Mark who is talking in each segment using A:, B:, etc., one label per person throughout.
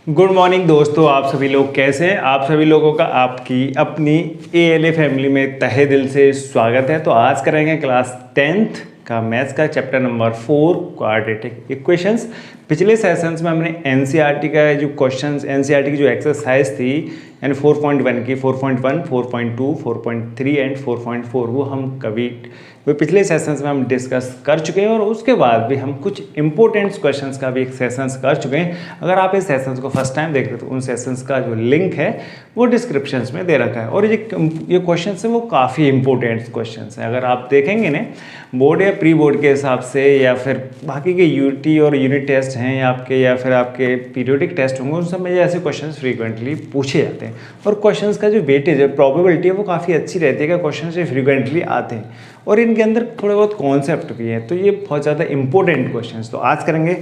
A: Good morning दोस्तों, आप सभी लोग कैसे हैं। आप सभी लोगों का आपकी अपनी ALA फैमिली में तहे दिल से स्वागत है। तो आज करेंगे क्लास 10th का मैथ्स का चैप्टर नंबर 4 क्वाड्रेटिक इक्वेशंस। पिछले सेशंस में हमने NCERT का जो क्वेश्चंस, NCERT की जो एक्सरसाइज थी यानी 4.1 की 4.1, 4.2, 4.3 एंड 4.4 वो पिछले सेशंस में हम डिस्कस कर चुके हैं और उसके बाद भी हम कुछ इंपॉर्टेंट क्वेश्चंस का भी एक सेशंस कर चुके हैं। अगर आप इस सेशंस को फर्स्ट टाइम देख रहे हो तो उन सेशंस का जो लिंक है वो डिस्क्रिप्शंस में दे रखा है। और ये क्वेश्चंस है वो काफ़ी इंपॉर्टेंट क्वेश्चंस हैं। अगर आप देखेंगे ना बोर्ड या प्री बोर्ड के हिसाब से या फिर बाकी के यूटी और यूनिट टेस्ट हैं या फिर आपके पीरियोडिक टेस्ट होंगे, उन सब में ऐसे क्वेश्चन फ्रीक्वेंटली पूछे जाते हैं। और क्वेश्चंस का जो वेटेज है, प्रोबेबिलिटी है, वो काफ़ी अच्छी रहती है कि क्वेश्चन ये फ्रीक्वेंटली आते हैं और इनके अंदर थोड़े बहुत कॉन्सेप्ट भी हैं। तो ये बहुत ज़्यादा इंपॉर्टेंट क्वेश्चंस तो आज करेंगे।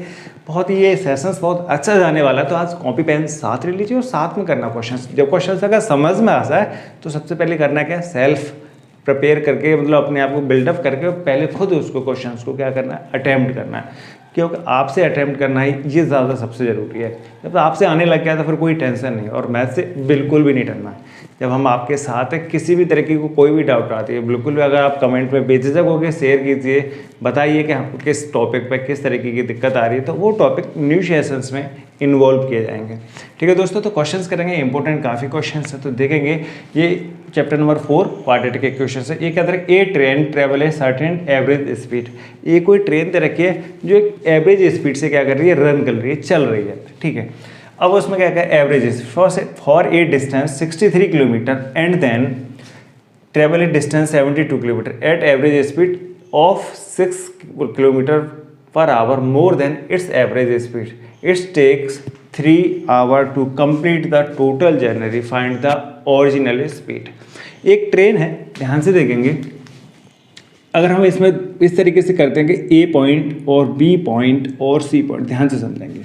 A: बहुत ही ये सेशंस बहुत अच्छा जाने वाला है। तो आज कॉपी पेन साथ ले लीजिए और साथ में करना क्वेश्चंस। जब क्वेश्चंस अगर समझ में आ जाए तो सबसे पहले करना क्या है, सेल्फ प्रिपेयर करके, मतलब अपने आप को बिल्डअप करके पहले खुद उसको क्वेश्चंस को क्या करना है, अटैम्प्ट करना है। क्योंकि आपसे अटैम्प्ट करना ही ये ज़्यादा सबसे ज़रूरी है। जब आपसे आने लग गया तो फिर कोई टेंशन नहीं और मैथ से बिल्कुल भी नहीं डरना है। जब हम आपके साथ है, किसी भी तरीके को कोई भी डाउट आती है, बिल्कुल भी अगर आप कमेंट में बेझिझक होकर शेयर कीजिए, बताइए कि आपको किस टॉपिक पे किस तरीके की दिक्कत आ रही है, तो वो टॉपिक न्यू सेशंस में इन्वॉल्व किए जाएंगे। ठीक है दोस्तों, तो क्वेश्चंस करेंगे, इंपॉर्टेंट काफ़ी क्वेश्चंस है। तो देखेंगे ये चैप्टर नंबर 4 क्वाड्रेटिक इक्वेशन है। ये क्या दे रखा है, a train travel a certain average speed. ये कोई ट्रेन दे रखी है जो एक एवरेज स्पीड से क्या कर रही है, रन कर रही है, चल रही है। ठीक है, अब उसमें क्या है, average for a distance 63 kilometre and then travel a distance 72 kilometre at average speed of 6 kilometre per hour more than its average speed. Its takes 3 hour to complete the total journey, find the original speed. एक train है, ध्यान से देखेंगे। अगर हम इसमें इस तरीके से करते हैं कि ए पॉइंट और बी पॉइंट और सी पॉइंट, ध्यान से समझेंगे।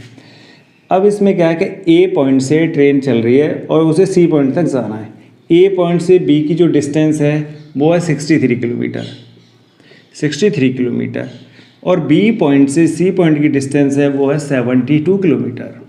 A: अब इसमें क्या है कि ए पॉइंट से ट्रेन चल रही है और उसे सी पॉइंट तक जाना है। ए पॉइंट से बी की जो डिस्टेंस है वो है 63 किलोमीटर, 63 किलोमीटर, और बी पॉइंट से सी पॉइंट की डिस्टेंस है वो है 72 किलोमीटर।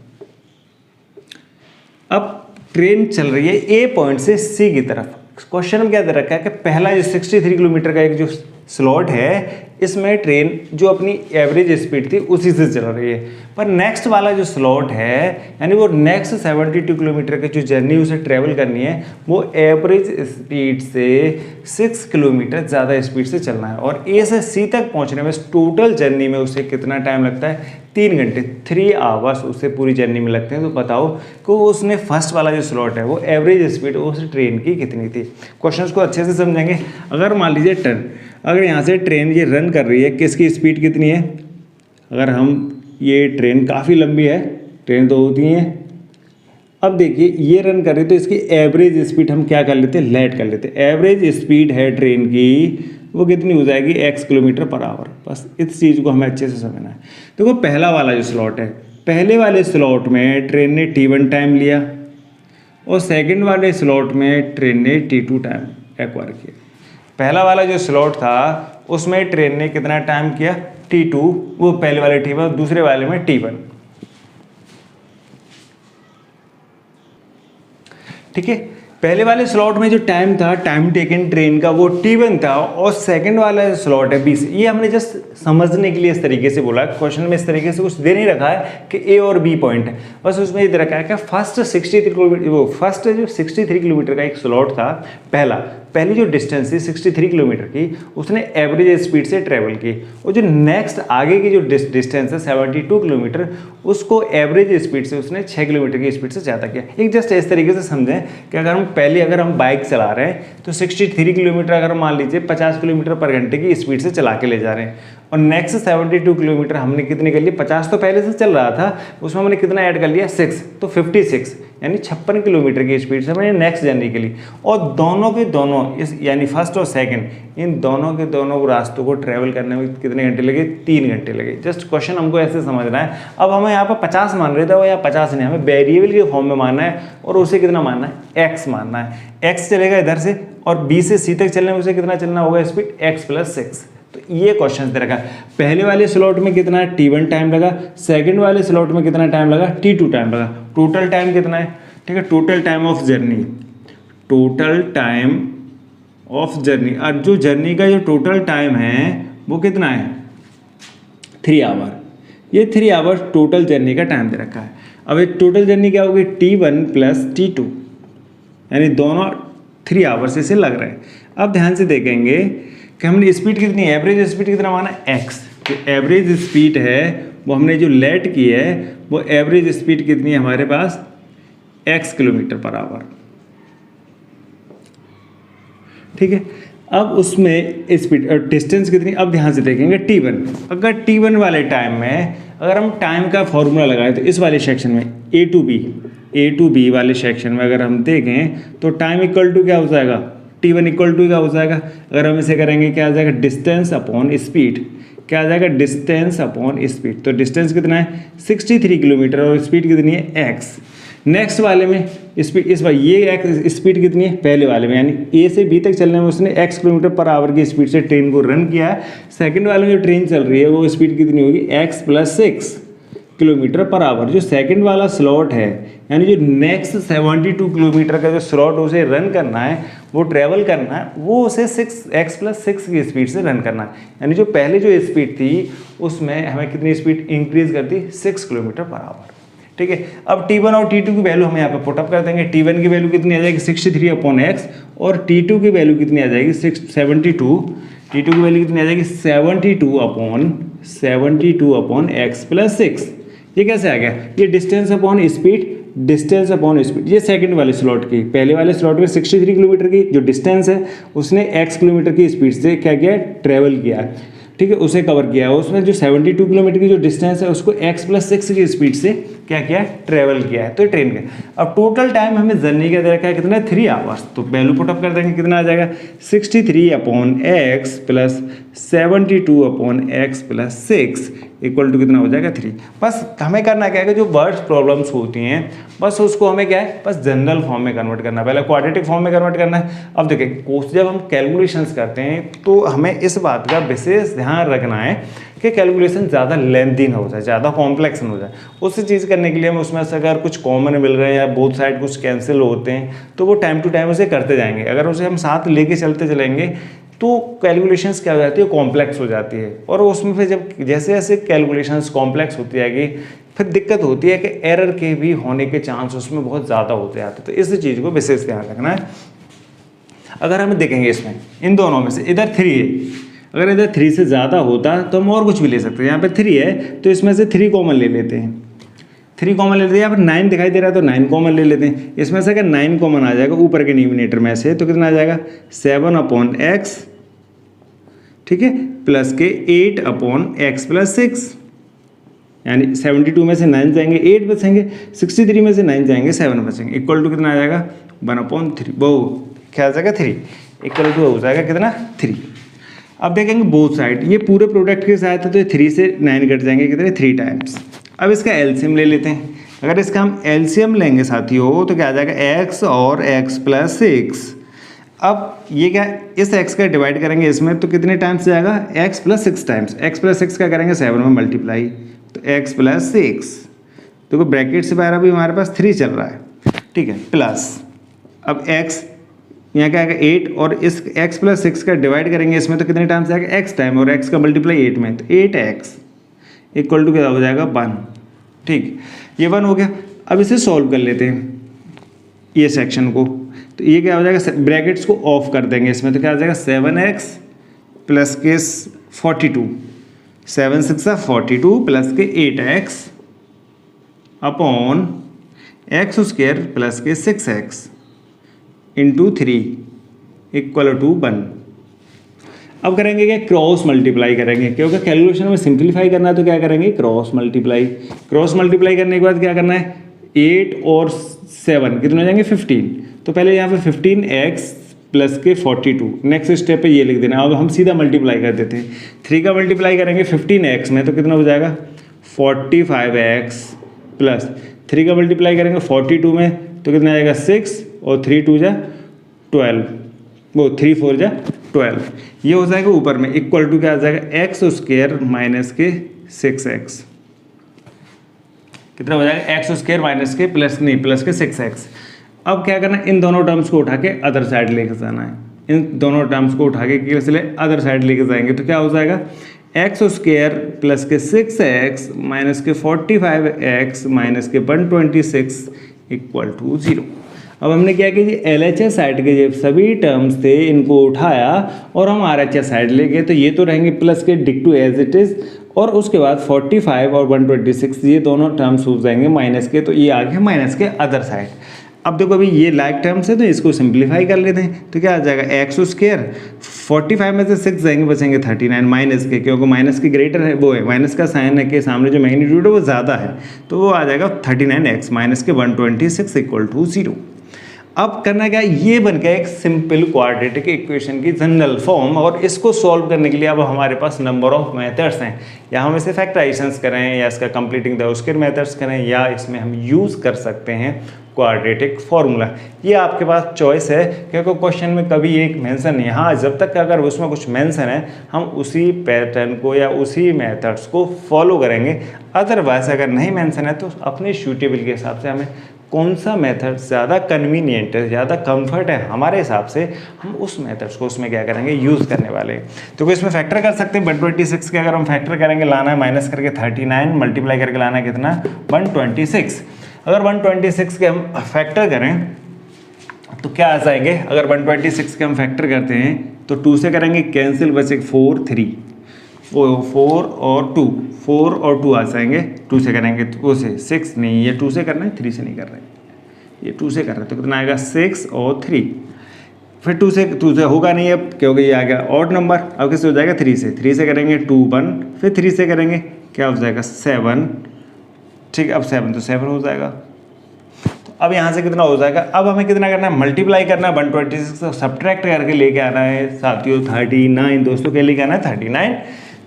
A: अब ट्रेन चल रही है ए पॉइंट से सी की तरफ। क्वेश्चन में क्या दे रखा है कि पहला जो 63 किलोमीटर का एक जो स्लॉट है, इसमें ट्रेन जो अपनी एवरेज स्पीड थी उसी से चल रही है। पर नेक्स्ट वाला जो स्लॉट है, यानी वो नेक्स्ट 72 किलोमीटर की जो जर्नी उसे ट्रेवल करनी है, वो एवरेज स्पीड से 6 किलोमीटर ज़्यादा स्पीड से चलना है। और ए से सी तक पहुंचने में टोटल जर्नी में उसे कितना टाइम लगता है, 3 घंटे, 3 आवर्स उसे पूरी जर्नी में लगते हैं। तो बताओ कि उसने फर्स्ट वाला जो स्लॉट है वो एवरेज स्पीड उस ट्रेन की कितनी थी। क्वेश्चन को अच्छे से समझेंगे। अगर मान लीजिए अगर यहाँ से ट्रेन ये रन कर रही है, किसकी स्पीड कितनी है, अगर हम ये ट्रेन काफ़ी लंबी है, ट्रेन तो होती है। अब देखिए ये रन कर रही है तो इसकी एवरेज स्पीड हम क्या कर लेते हैं, लेट कर लेते हैं। एवरेज स्पीड है ट्रेन की वो कितनी हो जाएगी, x किलोमीटर पर आवर। बस इस चीज़ को हमें अच्छे से समझना है। देखो पहला वाला जो स्लॉट है, पहले वाले स्लॉट में ट्रेन ने t1 टाइम लिया और सेकंड वाले स्लॉट में ट्रेन ने t2 टाइम एक्वायर किया। पहला वाला जो स्लॉट था उसमें ट्रेन ने कितना टाइम किया, t2, वो पहले वाले t1, दूसरे वाले में t1। ठीक है, पहले वाले स्लॉट में जो टाइम था, टाइम टेकन ट्रेन का, वो t1 था और सेकंड वाला स्लॉट है 20। ये हमने जस्ट समझने के लिए इस तरीके से बोला है। क्वेश्चन में इस तरीके से कुछ दे नहीं रखा है कि ए और बी पॉइंट है, बस उसमें ये दे रखा है कि फर्स्ट जो 63 किलोमीटर का एक स्लॉट था, पहली जो डिस्टेंस थी 63 किलोमीटर की, उसने एवरेज स्पीड से ट्रेवल की। और जो नेक्स्ट आगे की जो डिस्टेंस है 72 किलोमीटर, उसको एवरेज स्पीड से उसने 6 किलोमीटर की स्पीड से ज़्यादा किया। एक जस्ट इस तरीके से समझें कि अगर हम बाइक चला रहे हैं तो 63 किलोमीटर अगर मान लीजिए 50 किलोमीटर पर घंटे की स्पीड से चला के ले जा रहे हैं और नेक्स्ट 72 किलोमीटर हमने कितने कर लिए, 50 तो पहले से चल रहा था, उसमें हमने कितना ऐड कर लिया, 6, तो 56, यानी 56 किलोमीटर की स्पीड से हमने नेक्स्ट जर्नी के लिए। और दोनों के दोनों यानी फर्स्ट और सेकंड, इन दोनों के दोनों रास्तों को ट्रेवल करने में कितने घंटे लगे, 3 घंटे लगे। जस्ट क्वेश्चन हमको ऐसे समझना है। अब हमें यहाँ पर 50 मान रहे थे वो यहाँ 50 नहीं, हमें वेरिएबल के फॉर्म में मानना है और उसे कितना मानना है, x मानना है। x चलेगा इधर से और b से c तक चलने में उसे कितना चलना होगा स्पीड, x + 6। तो ये क्वेश्चन दे रखा है, पहले वाले स्लॉट में कितना T1 टाइम लगा, सेकंड वाले स्लॉट में कितना टाइम लगा, T2 टाइम लगा, टोटल टाइम कितना है, ठीक है, total time of journey, total time of journey, और जो जर्नी का जो टोटल टाइम है वो कितना है 3 आवर, ये 3 आवर टोटल जर्नी का टाइम दे रखा है। अब ये टोटल जर्नी क्या होगी T1 प्लस T2, यानी दोनों 3 आवर्स से लग रहे हैं। अब ध्यान से देखेंगे कि हमने स्पीड कितनी है, एवरेज स्पीड कितना माना x, तो एवरेज स्पीड है वो हमने जो लेट की है वो एवरेज स्पीड कितनी है हमारे पास x किलोमीटर पर आवर, ठीक है। अब उसमें स्पीड और डिस्टेंस कितनी, अब ध्यान से देखेंगे T1, अगर T1 वाले टाइम में अगर हम टाइम का फॉर्मूला लगाएं तो इस वाले सेक्शन में A टू बी वाले सेक्शन में अगर हम देखें तो टाइम इक्वल टू क्या हो जाएगा, T1 इक्वल टू क्या हो जाएगा, अगर हम इसे करेंगे क्या आ जाएगा डिस्टेंस अपॉन स्पीड, क्या आ जाएगा डिस्टेंस अपॉन स्पीड, तो डिस्टेंस कितना है 63 किलोमीटर और स्पीड कितनी है x। नेक्स्ट वाले में स्पीड, इस बार ये स्पीड कितनी है पहले वाले में, यानी A से B तक चलने में उसने x किलोमीटर पर आवर की स्पीड से ट्रेन को रन किया है। सेकंड वाले में जो ट्रेन चल रही है वो स्पीड कितनी होगी x plus 6 kilometre per our. जो सेकंड वाला स्लॉट है यानी जो नेक्स्ट 72 किलोमीटर का जो स्लॉट उसे रन करना है, वो ट्रेवल करना है, वो उसे 6x प्लस 6 की स्पीड से रन करना है। यानी जो पहले जो स्पीड थी उसमें हमें कितनी स्पीड इंक्रीज कर दी 6 किलोमीटर पर आवर, ठीक है। अब T1 और T2 की वैल्यू हम यहाँ पे पुटअप कर देंगे। T1 की वैल्यू कितनी आ जाएगी 63 अपॉन एक्स, और T2 की वैल्यू कितनी आ जाएगी 72, T2 की वैल्यू कितनी आ जाएगी 72 अपॉन एक्स प्लस 6। ये कैसे आ गया, ये distance upon speed, distance upon speed, ये सेकंड वाले स्लॉट की, पहले वाले स्लॉट में 63 किलोमीटर की जो डिस्टेंस है उसने x किलोमीटर की स्पीड से क्या किया ट्रेवल किया है, ठीक है, उसे कवर किया है। उसमें जो 72 किलोमीटर की जो डिस्टेंस है उसको x प्लस 6 की स्पीड से क्या किया ट्रेवल किया है, तो ट्रेन का। अब टोटल टाइम हमें जर्नी का दे रखा है कितना 3 आवर्स, तो वैल्यू पुटअप कर देंगे, कितना आ जाएगा 63 upon x plus 72 upon x plus 6 equal to कितना हो जाएगा 3। बस हमें करना क्या है, जो वर्ड्स प्रॉब्लम्स होती हैं बस उसको हमें क्या है बस जनरल फॉर्म में कन्वर्ट करना है, पहले क्वाड्रेटिक फॉर्म में कन्वर्ट करना है। अब देखिए जब हम कैलकुलेशंस करते हैं तो हमें इस बात का विशेष ध्यान रखना है कि कैलकुलेशन ज़्यादा लेंथी ना हो जाए, ज़्यादा कॉम्प्लेक्स ना हो जाए। उस चीज़ करने के लिए हम उसमें से अगर कुछ कॉमन मिल रहे हैं या बोथ साइड कुछ कैंसिल होते हैं तो वो टाइम टू टाइम उसे करते जाएंगे। अगर उसे हम साथ लेके चलते चलेंगे तो कैलकुलेशंस क्या हो जाती है कॉम्प्लेक्स हो जाती है, और उसमें फिर जब जैसे जैसे कैलकुलेशंस कॉम्प्लेक्स होती जाएगी फिर दिक्कत होती है कि एरर के भी होने के चांस उसमें बहुत ज़्यादा होते जाते हैं। तो इस चीज़ को विशेष ध्यान रखना है। अगर हम देखेंगे इसमें इन दोनों में से इधर 3 है, अगर इधर 3 से ज़्यादा होता तो हम और कुछ भी ले सकते हैं। यहाँ पे 3 है तो इसमें से 3 कॉमन ले लेते हैं, 3 कॉमन ले लेते हैं। यहाँ पर 9 दिखाई दे रहा है तो 9 कॉमन ले लेते हैं। इसमें से अगर 9 कॉमन आ जाएगा ऊपर के न्यूमिनेटर में से तो कितना आ जाएगा 7 अपॉन एक्स, ठीक है, प्लस के 8 अपॉन एक्स प्लस 6, यानी 72 में से 9 जाएंगे 8 बचेंगे, 63 में से 9 जाएंगे 7 बचेंगे, इक्वल टू कितना आ जाएगा 1/3। वो क्या आ जाएगा 3 इक्वल टू हो जाएगा कितना 3। अब देखेंगे बोथ साइड, ये पूरे प्रोडक्ट के साथ है तो 3 से 9 कट जाएंगे कितने 3 टाइम्स। अब इसका एलसीएम ले लेते हैं। अगर इसका हम एलसीएम लेंगे साथियों तो क्या आ जाएगा x और x प्लस 6। अब ये क्या इस x का डिवाइड करेंगे इसमें तो कितने टाइम्स जाएगा x plus 6 times, x plus 6 का करेंगे 7 में मल्टीप्लाई तो x प्लस 6, तो ब्रैकेट से बाहर अभी हमारे पास 3 चल रहा है, ठीक है, प्लस अब x यहाँ क्या आएगा 8 और इस x प्लस 6 का डिवाइड करेंगे इसमें तो कितने टाइम्स आएगा x टाइम और x का मल्टीप्लाई 8 में तो 8x इक्वल टू क्या हो जाएगा 1, ठीक, ये 1 हो गया। अब इसे सॉल्व कर लेते हैं ये सेक्शन को, तो ये क्या हो जाएगा ब्रैकेट्स को ऑफ कर देंगे इसमें तो क्या आ जाएगा 7x प्लस के 42, 7 6 42 प्लस के 8x upon x square plus के 6x इंटू 3 इक्वल टू 1। अब करेंगे क्या क्रॉस मल्टीप्लाई करेंगे, क्योंकि कैलकुलेशन में सिंप्लीफाई करना है तो क्या करेंगे क्रॉस मल्टीप्लाई। क्रॉस मल्टीप्लाई करने के बाद क्या करना है 8 और 7 कितने हो जाएंगे 15, तो पहले यहाँ पे 15x प्लस के 42, नेक्स्ट स्टेप पे ये लिख देना। अब हम सीधा मल्टीप्लाई कर देते हैं, 3 का मल्टीप्लाई करेंगे 15x में तो कितना हो जाएगा 45x प्लस 3 का मल्टीप्लाई करेंगे 42 में तो कितना आएगा 6 और 3 2 जा 12, वो 3 4 जा 12, ये हो जाएगा ऊपर में इक्वल टू क्या आ जाएगा एक्स स्क्वायर माइनस के 6x, कितना हो जाएगा एक्स स्क्वायर माइनस के प्लस के 6x। अब क्या करना है, इन दोनों टर्म्स को उठा के अदर साइड लेके जाना है, इन दोनों टर्म्स को उठा के कैसे अदर साइड लेके जाएंगे तो क्या हो जाएगा एक्स स्क्वायर प्लस के 6x माइनस के 45x माइनस के 126 इक्वल टू 0। अब हमने क्या किया, LHS साइड के जो सभी टर्म्स थे इनको उठाया और हम RHS साइड ले गए, तो ये तो रहेंगे प्लस के डिक्टू एज इट इज़, और उसके बाद 45 और 126 ये दोनों टर्म्स हो जाएंगे माइनस के, तो ये आ गए माइनस के अदर साइड। अब देखो अभी ये लाइक टर्म्स है तो इसको सिंप्लीफाई कर लेते हैं, तो क्या आ जाएगा एक्स स्क्वायर 45 में से 6 जाएंगे बचेंगे 39 माइनस के, क्योंकि माइनस के ग्रेटर है वो है, माइनस का साइन है के सामने जो मैग्नीट्यूड है वो ज़्यादा है, तो वो आ जाएगा 39x माइनस के 126 इक्वल टू 0। अब करना क्या, ये बन गया एक सिंपल क्वाड्रेटिक इक्वेशन की जनरल फॉर्म, और इसको सॉल्व करने के लिए अब हमारे पास नंबर ऑफ मेथड्स हैं, या हम इसे फैक्टराइजेशंस करें या इसका कंप्लीटिंग द स्क्वायर मेथड्स करें, या इसमें हम यूज़ कर सकते हैं क्वाड्रेटिक फार्मूला। ये आपके पास चॉइस है, क्योंकि क्वेश्चन में कभी एक मेंशन नहीं है। हाँ, जब तक अगर उसमें कुछ मेंशन है हम उसी पैटर्न को या उसी मेथड्स को फॉलो करेंगे, अदरवाइज अगर नहीं मेंशन है तो अपने सूटेबल के हिसाब से हमें कौन सा मेथड ज़्यादा कन्वीनियंट है, ज़्यादा कंफर्ट है हमारे हिसाब से, हम उस मेथड्स को उसमें क्या करेंगे यूज़ करने वाले हैं। तो इसमें फैक्टर कर सकते हैं 126 के, अगर हम फैक्टर करेंगे लाना है माइनस करके 39 मल्टीप्लाई करके लाना है कितना 126। अगर 126 के हम फैक्टर करें तो क्या आ जाएंगे, अगर 126 के हम फैक्टर करते हैं तो 2 से करेंगे कैंसिल, बचे 4 3 4 और 2 4 और 2 आ जाएंगे, 2 से करेंगे तो वो से 6 नहीं, ये 2 से करना है 3 से नहीं कर रहे हैं, ये 2 से कर रहे हैं, तो कितना आएगा 6 और 3, फिर 2 से होगा नहीं अब क्योंकि ये आ गया ऑड नंबर। अब किससे हो जाएगा 3 से करेंगे 2 1, फिर 3 से करेंगे क्या हो जाएगा 7, ठीक है, अब 7 तो 7 हो जाएगा। तो अब यहाँ से कितना हो जाएगा, अब हमें कितना करना है मल्टीप्लाई करना है 126 से सब्ट्रैक्ट करके लेके आना है साथियों 39, दोस्तों के लेके आना है 39।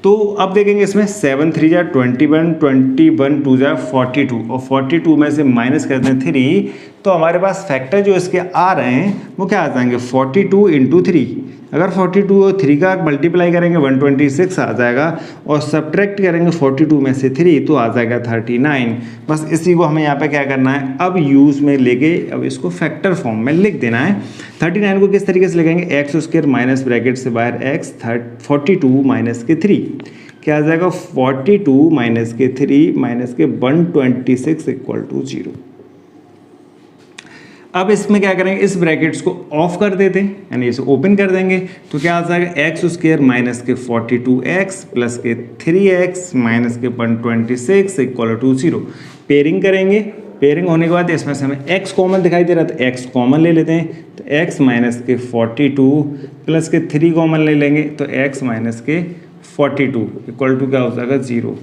A: तो अब देखेंगे इसमें 7 3 जा 21 21 2 जा 42, और 42 में से माइनस करते हैं 3, तो हमारे पास फैक्टर जो इसके आ रहे हैं वो क्या आ जाएंगे 42 इंटू 3। अगर 42 और 3 का मल्टीप्लाई करेंगे 126 आ जाएगा, और सब्ट्रैक्ट करेंगे 42 में से 3 तो आ जाएगा 39। बस इसी को हमें यहाँ पे क्या करना है, अब यूज़ में लेके अब इसको फैक्टर फॉर्म में लिख देना है। 39 को किस तरीके से लिखेंगे, एक्स स्क्वायर माइनस ब्रैकेट से बाहर एक्स 42 माइनस के 3, क्या आ जाएगा 42 माइनस के 3 माइनस के 126 इक्वल टू 0। अब इसमें क्या करेंगे, इस ब्रैकेट्स को ऑफ कर देते हैं, यानी इसे ओपन कर देंगे, तो क्या आ जाएगा एक्स स्क्वायर माइनस के 42x प्लस के 3x माइनस के 126 इक्वल टू 0। पेयरिंग करेंगे, पेयरिंग होने के बाद इसमें से हमें x कॉमन दिखाई दे रहा है तो x कॉमन ले लेते हैं, तो x माइनस के 42 प्लस के 3 कॉमन ले लेंगे तो x माइनस के 42 इक्वल टू क्या हो जाएगा 0।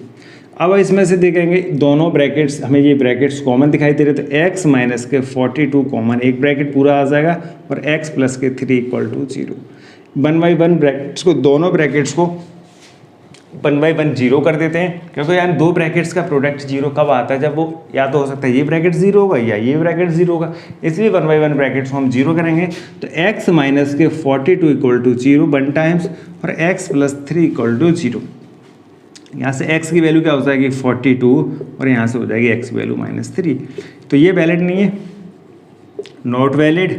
A: अब इसमें से देखेंगे दोनों ब्रैकेट्स, हमें ये ब्रैकेट्स कॉमन दिखाई दे रहे, तो x माइनस के 42 कॉमन एक ब्रैकेट पूरा आ जाएगा, और x प्लस के 3 इक्वल टू 0। 1 बाई 1 ब्रैकेट्स को, दोनों ब्रैकेट्स को 1 बाई 1 जीरो कर देते हैं, क्योंकि यार दो ब्रैकेट्स का प्रोडक्ट जीरो कब आता है, जब वो या तो हो सकता है ये ब्रैकेट जीरो होगा या ये ब्रैकेट जीरो होगा, इसलिए 1 बाई 1 ब्रैकेट्स को हम जीरो करेंगे। तो x माइनस के 42 इक्वल टू 0 1 टाइम्स, और x प्लस 3 इक्वल टू 0। यहाँ से x की वैल्यू क्या हो जाएगी 42, और यहाँ से हो जाएगी x की वैल्यू -3। तो ये वैलिड नहीं है, नॉट वैलिड,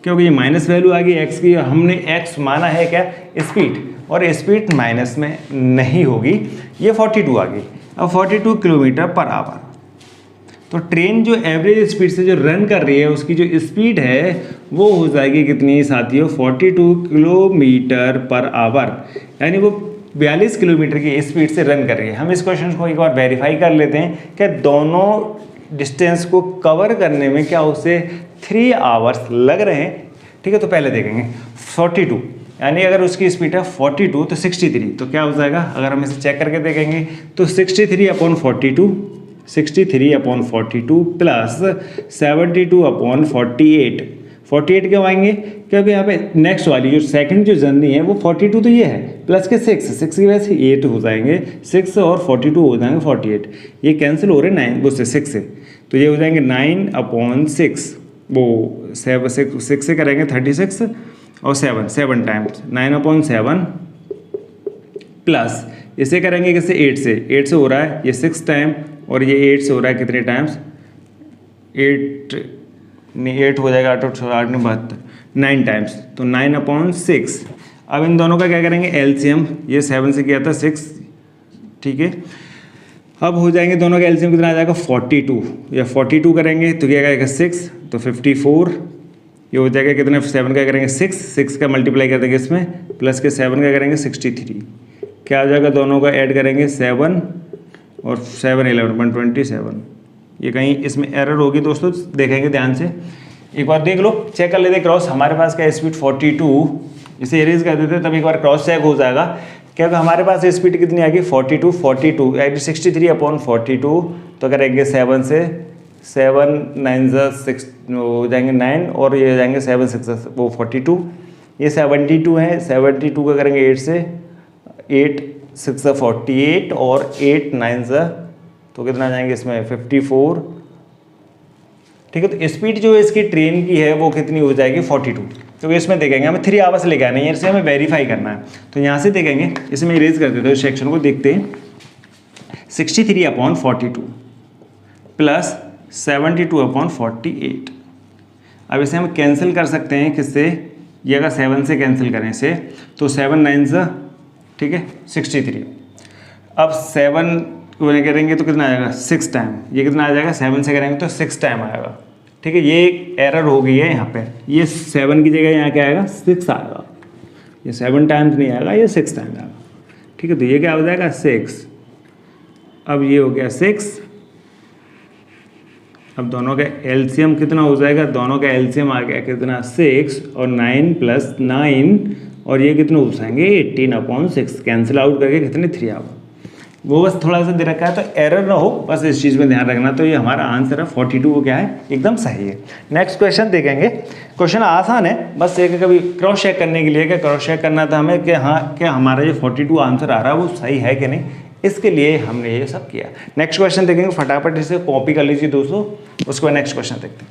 A: क्योंकि ये माइनस वैल्यू आ गई x की, हमने x माना है क्या स्पीड, और स्पीड माइनस में नहीं होगी, ये 42 आ गई। अब 42 किलोमीटर पर आवर, तो ट्रेन जो एवरेज स्पीड से जो रन कर रही है उसकी जो स्पीड है वो हो जाएगी कितनी साथियों 42 किलोमीटर पर आवर, यानी वो 42 किलोमीटर की स्पीड से रन कर रही है। हम इस क्वेश्चन को एक बार वेरीफाई कर लेते हैं कि दोनों डिस्टेंस को कवर करने में क्या उसे 3 आवर्स लग रहे हैं। ठीक है, तो पहले देखेंगे 42, यानी अगर उसकी स्पीड है 42 तो 63, तो क्या हो जाएगा, अगर हम इसे चेक करके देखेंगे तो 63/42 प्लस 72/48, 48 क्यों आएंगे, क्योंकि यहाँ पे नेक्स्ट वाली जो सेकंड जो जर्नी है वो 42 तो ये है, प्लस के 6 की वजह से 8 हो जाएंगे, 6 और 42 हो जाएंगे 48, ये कैंसिल हो रहे हैं 9 वो से 6 से, तो ये हो जाएंगे 9/6, वो 6 से करेंगे 36, और 7 टाइम्स 9/7 प्लस इसे करेंगे किससे 8 से हो रहा है ये 6 टाइम और ये 8 से हो रहा है कितने टाइम्स 8 हो जाएगा 8 9 9 टाइम्स तो 9/6। अब इन दोनों का क्या करेंगे एलसीएम, ये 7 से किया था 6, ठीक है। अब हो जाएंगे दोनों का एलसीएम कितना आ जाएगा 42, या 42 करेंगे तो क्या आएगा 6 तो 54, ये हो जाएगा कितने 7 का करेंगे 6 का मल्टीप्लाई कर देंगे इसमें प्लस के 7 का करेंगे 63, क्या आ जाएगा दोनों का ऐड करेंगे 7 और 7 11.27। ये कहीं इसमें एरर होगी दोस्तों, देखेंगे ध्यान से एक बार देख लो, चेक कर लेते क्रॉस। हमारे पास का स्पीड 42, इसे एरेज कर देते तब एक बार क्रॉस चेक हो जाएगा, क्योंकि हमारे पास स्पीड कितनी आएगी 42 यानी 63/42, तो करेंगे 7 से 7 9 6 हो जाएंगे 9 और ये हो जाएंगे 7 6 वो 42, ये 72 है, 72 का करेंगे 8 से 8 6 48 और 8 9 तो कितना आ जाएंगे इसमें 54, ठीक है। तो स्पीड जो इसकी ट्रेन की है वो कितनी हो जाएगी 42, तो इसमें देखेंगे हमें 3 आवर्स लेके आना है, इसे हमें वेरीफाई करना है। तो यहाँ से देखेंगे, इसमें इरेज कर देते हैं सेक्शन को, देखते हैं 63/42 प्लस 72/48। अब इसे हम कैंसिल कर सकते हैं किससे, ये अगर 7 से कैंसिल करें इसे तो 7 9 ठीक है 63। अब 7 को करेंगे तो कितना आएगा 6 टाइम, ये कितना आ जाएगा 7 से करेंगे तो 6 टाइम आएगा, ठीक है। ये एक एरर हो गई है यहाँ पे, ये 7 की जगह यहाँ क्या आएगा 6 आएगा, ये 7 टाइम्स नहीं आएगा, ये 6 टाइम्स आएगा, ठीक है। तो ये क्या हो जाएगा 6, अब ये हो गया 6। अब दोनों का एलसीएम कितना हो जाएगा, दोनों का एलसीएम आ गया कितना 6 और 9 + 9 और ये कितने हो जाएंगे 18/6, कैंसिल आउट करके कितने 3 आवर। वो बस थोड़ा सा दे रखा है तो एरर ना हो, बस इस चीज़ में ध्यान रखना। तो ये हमारा आंसर है 42 को क्या है एकदम सही है। नेक्स्ट क्वेश्चन देखेंगे, क्वेश्चन आसान है, बस एक कभी क्रॉस चेक करने के लिए, क्या क्रॉस चेक करना था हमें कि हाँ क्या हमारा जो 42 आंसर आ रहा है वो सही है कि नहीं, इसके लिए हमने ये सब किया। नेक्स्ट क्वेश्चन देखेंगे, फटाफट इसे कॉपी कर लीजिए दोस्तों, उसके बाद नेक्स्ट क्वेश्चन देखते हैं।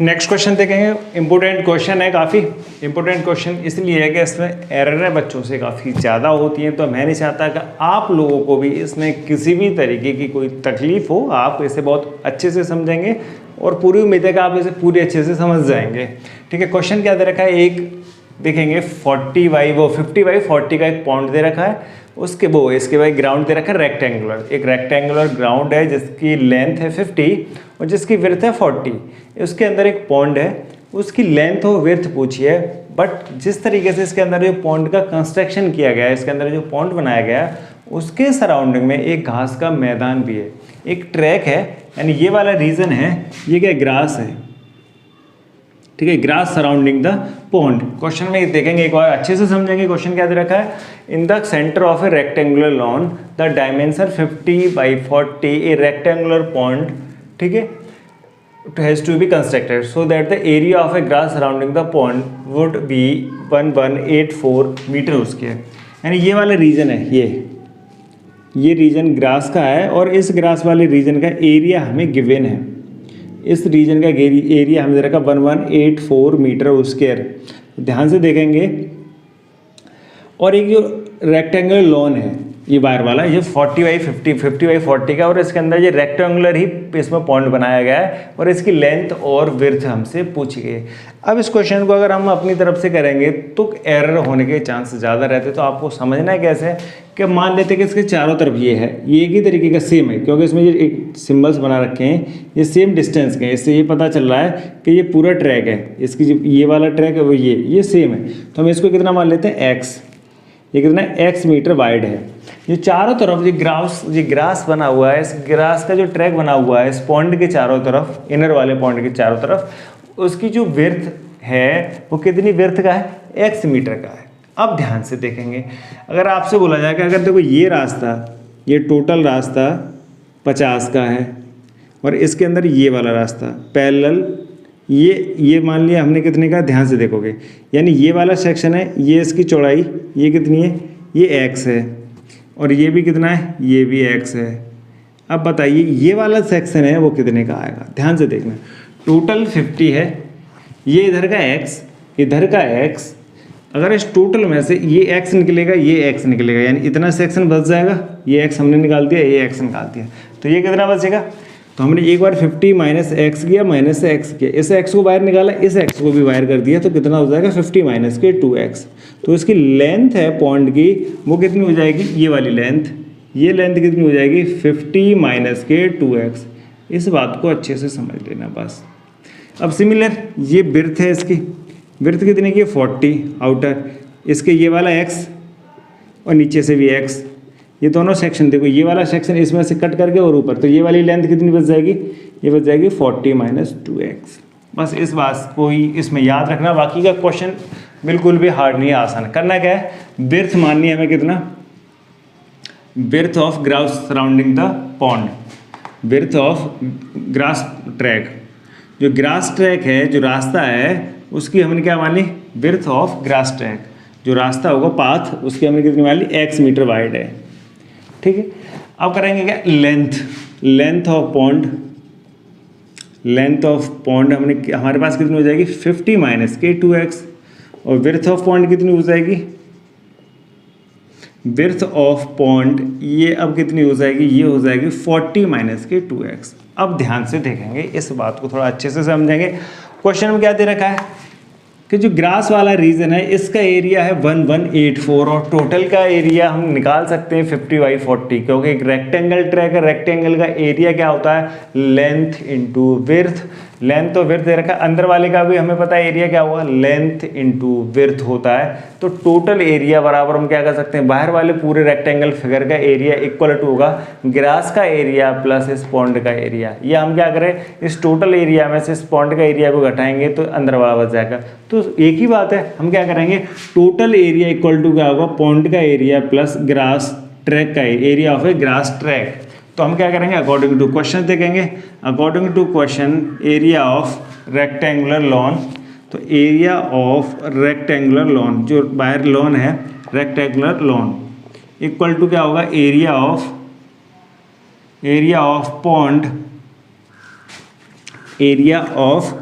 A: नेक्स्ट क्वेश्चन देखेंगे, इंपॉर्टेंट क्वेश्चन है, काफ़ी इंपॉर्टेंट क्वेश्चन इसलिए है कि इसमें एरर बच्चों से काफ़ी ज़्यादा होती हैं, तो मैं नहीं चाहता कि आप लोगों को भी इसमें किसी भी तरीके की कोई तकलीफ हो। आप इसे बहुत अच्छे से समझेंगे और पूरी उम्मीद है कि आप इसे पूरी अच्छे से समझ जाएंगे, ठीक है। क्वेश्चन क्या दे रखा है, एक देखेंगे 50/40 का एक पॉइंट दे रखा है, उसके वो इसके बाद ग्राउंड दे रखा है रेक्टेंगुलर, एक रेक्टेंगुलर ग्राउंड है जिसकी लेंथ है 50 और जिसकी विड्थ है 40। उसके अंदर एक पॉन्ड है, उसकी लेंथ और विड्थ पूछी है, बट जिस तरीके से इसके अंदर जो पॉन्ड का कंस्ट्रक्शन किया गया है, इसके अंदर जो पॉन्ड बनाया गया है उसके सराउंडिंग में एक घास का मैदान भी है, एक ट्रैक है, यानी ये वाला रीजन है, ये क्या ग्रास है, ठीक है, grass surrounding the pond. Question में देखेंगे एक बार अच्छे से समझेंगे। क्वेश्चन क्या दे रखा है, in the centre of A rectangular lawn the dimension 50/40 A rectangular pond, ठीक है, has to be constructed so that the area of a grass surrounding the pond would be 1184 metre square. यानी ये वाला reason है, ये reason grass का है और इस ग्रास वाले रीजन का एरिया हमें गिवन है, इस रीजन का एरिया हमें दे रखा 1184 मीटर स्क्वायर। ध्यान से देखेंगे, और एक जो रेक्टेंगुलर लॉन है ये वायर वाला, ये 50/40 का, और इसके अंदर ये रेक्टेंगुलर ही इसमें पॉइंट बनाया गया है और इसकी लेंथ और विड्थ हमसे पूछी गई। अब इस क्वेश्चन को अगर हम अपनी तरफ से करेंगे तो एरर होने के चांस ज़्यादा रहते, तो आपको समझना है कैसे कि मान लेते कि इसके चारों तरफ ये है, ये एक ही तरीके का सेम है, क्योंकि इसमें ये एक सिम्बल्स बना रखे हैं, ये सेम डिस्टेंस के हैं, इससे ये पता चल रहा है कि ये पूरा ट्रैक है, इसकी जो ये वाला ट्रैक है वो ये सेम है। तो हम इसको कितना मान लेते हैं x, ये कितना x मीटर वाइड है। ये चारों तरफ ये ग्रास बना हुआ है, इस ग्रास का जो ट्रैक बना हुआ है इस पॉन्ड के चारों तरफ, इनर वाले पॉन्ड के चारों तरफ, उसकी जो विड्थ है वो कितनी विड्थ का है, x मीटर का है। अब ध्यान से देखेंगे, अगर आपसे बोला जाए कि अगर देखो ये रास्ता, ये टोटल रास्ता 50 का है और इसके अंदर ये वाला रास्ता पैरेलल, ये मान लिया हमने कितने का, ध्यान से देखोगे, यानी ये वाला सेक्शन है, ये इसकी चौड़ाई ये कितनी है, ये x है, और ये भी कितना है, ये भी x है। अब बताइए ये वाला सेक्शन है वो कितने का आएगा, ध्यान से देखना। टोटल 50 है, ये इधर का x, इधर का x, अगर इस टोटल में से ये x निकलेगा, ये x निकलेगा, यानी इतना सेक्शन बच जाएगा, ये x हमने निकाल दिया, ये x निकाल दिया, तो ये कितना बचेगा? तो हमने एक बार 50 माइनस x किया, माइनस से x किया, इस x को बाहर निकाला, इस x को भी बाहर कर दिया, तो कितना हो जाएगा? 50 माइनस के 2x। तो इसकी लेंथ है पॉन्ड की, वो कितनी हो जाएगी? ये वाली लेंथ, ये लेंथ कितनी हो जाएगी? 50 माइनस के 2x। इस बात को अच्छे से समझ लेना बस। अब सिमिलर ये बिर्थ है, इसकी बिर्थ कितनी की? 40 आउटर, इसके ये वाला x और नीचे से भी x, ये दोनों सेक्शन देखो, ये वाला सेक्शन इसमें से कट करके और ऊपर, तो ये वाली लेंथ कितनी बच जाएगी? ये बच जाएगी 40 माइनस 2x। बस इस बात को ही इसमें याद रखना, बाकी का क्वेश्चन बिल्कुल भी हार्ड नहीं है, आसान। करना क्या है? बिर्थ माननी है हमें कितना? Breadth of grass surrounding the pond, breadth of grass track, जो ग्रास ट्रैक है, जो रास्ता है, उसकी हमने क्या मान ली? बिर्थ ऑफ ग्रास ट्रैक, जो रास्ता होगा पाथ, उसकी हमने कितनी मान ली? x मीटर वाइड है, ठीक है। अब करेंगे क्या? Length, length of pond, length of pond हमने हमारे पास कितनी हो जाएगी? 50 माइनस के 2x, और विड्थ ऑफ पॉन्ड कितनी हो जाएगी? विड्थ ऑफ पॉन्ड ये अब कितनी हो जाएगी? ये हो जाएगी 40 माइनस के 2x। अब ध्यान से देखेंगे, इस बात को थोड़ा अच्छे से समझेंगे। क्वेश्चन में क्या दे रखा है कि जो ग्रास वाला रीजन है, इसका एरिया है 1184, और टोटल का एरिया हम निकाल सकते हैं 50/40, क्योंकि एक रेक्टेंगल ट्रैक है, रेक्टेंगल का एरिया क्या होता है? Length into width. लेंथ तो विड्थ दे रखा है, अंदर वाले का भी हमें पता है एरिया क्या होगा? लेंथ इंटू विड्थ होता है। तो टोटल एरिया बराबर हम क्या कर सकते हैं? बाहर वाले पूरे रेक्टेंगल फिगर का एरिया इक्वल टू होगा ग्रास का एरिया प्लस इस पॉन्ड का एरिया। या हम क्या करें? इस टोटल एरिया में से इस पॉन्ड का एरिया को घटाएंगे तो अंदर वाला बच जाएगा। तो एक ही बात है, हम क्या करेंगे? टोटल एरिया इक्वल टू क्या होगा? पॉन्ड का एरिया प्लस ग्रास ट्रैक का area of a grass track. तो हम क्या करेंगे? अकॉर्डिंग टू क्वेश्चन देखेंगे। According to question, area of rectangular lawn, तो एरिया ऑफ रेक्टेंगुलर लॉन, जो बाहर लॉन है रेक्टेंगुलर लॉन, इक्वल टू क्या होगा? Area of pond, area of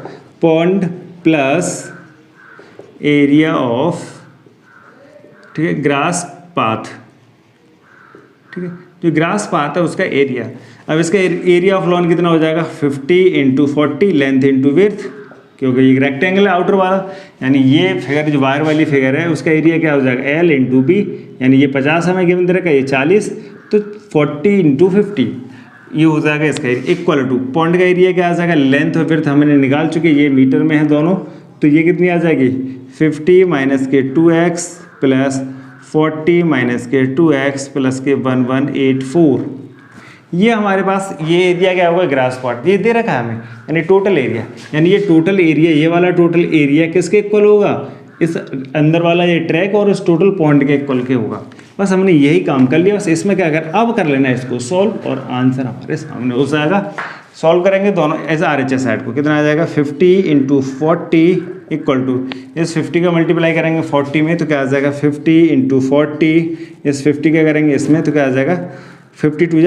A: pond plus area of, ठीक है, ग्रास पाथ, ठीक है, जो ग्रास पाथ है उसका एरिया। अब इसका एरिया ऑफ लॉन कितना हो जाएगा? 50 इंटू 40, लेंथ इंटू विड्थ, क्योंकि ये रेक्टेंगल है आउटर वाला, यानी ये फिगर जो बाहर वाली फिगर है उसका एरिया क्या हो जाएगा? L इंटू बी, यानी ये 50 हमें गिवन दे रखा है, ये 40, तो 40 इंटू 50 ये हो जाएगा इसका इक्वल टू पॉन्ड का एरिया क्या आ जाएगा? लेंथ और विड्थ हमने निकाल चुके, ये मीटर में है दोनों, तो ये कितनी आ जाएगी? 50 माइनस के 2x प्लस 40 माइनस के 2x प्लस के 1184। ये हमारे पास ये एरिया क्या होगा? ग्रास पार्ट, ये दे रखा है हमें, यानी टोटल एरिया, यानी ये टोटल एरिया, ये वाला टोटल एरिया किसके इक्वल होगा? इस अंदर वाला ये ट्रैक और इस टोटल पॉइंट के इक्वल के होगा। बस हमने यही काम कर लिया। बस इसमें क्या कर, अब कर लेना है इसको सॉल्व, और आंसर हमारे सामने हो जाएगा। सॉल्व करेंगे दोनों ऐसे RHS साइड को, कितना आ जाएगा? 50 इंटू 40 इक्वल टू, इस 50 का मल्टीप्लाई करेंगे 40 में तो क्या आ जाएगा? 50 इंटू 40, इस 50 का करेंगे इसमें तो क्या आ जाएगा? 52